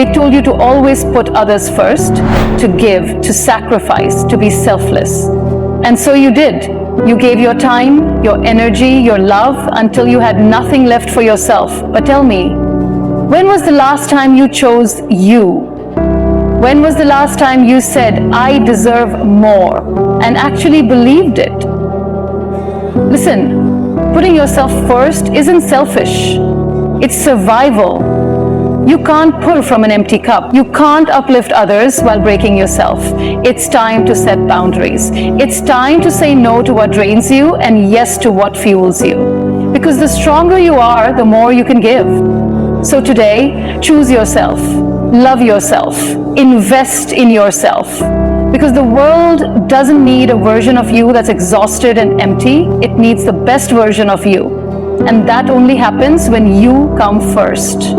They told you to always put others first, to give, to sacrifice, to be selfless. And so you did. You gave your time, your energy, your love until you had nothing left for yourself. But tell me, when was the last time you chose you? When was the last time you said, I deserve more, and actually believed it? Listen, putting yourself first isn't selfish. It's survival. You can't pull from an empty cup. You can't uplift others while breaking yourself. It's time to set boundaries. It's time to say no to what drains you and yes to what fuels you. Because the stronger you are, the more you can give. So today, choose yourself. Love yourself. Invest in yourself. Because the world doesn't need a version of you that's exhausted and empty. It needs the best version of you. And that only happens when you come first.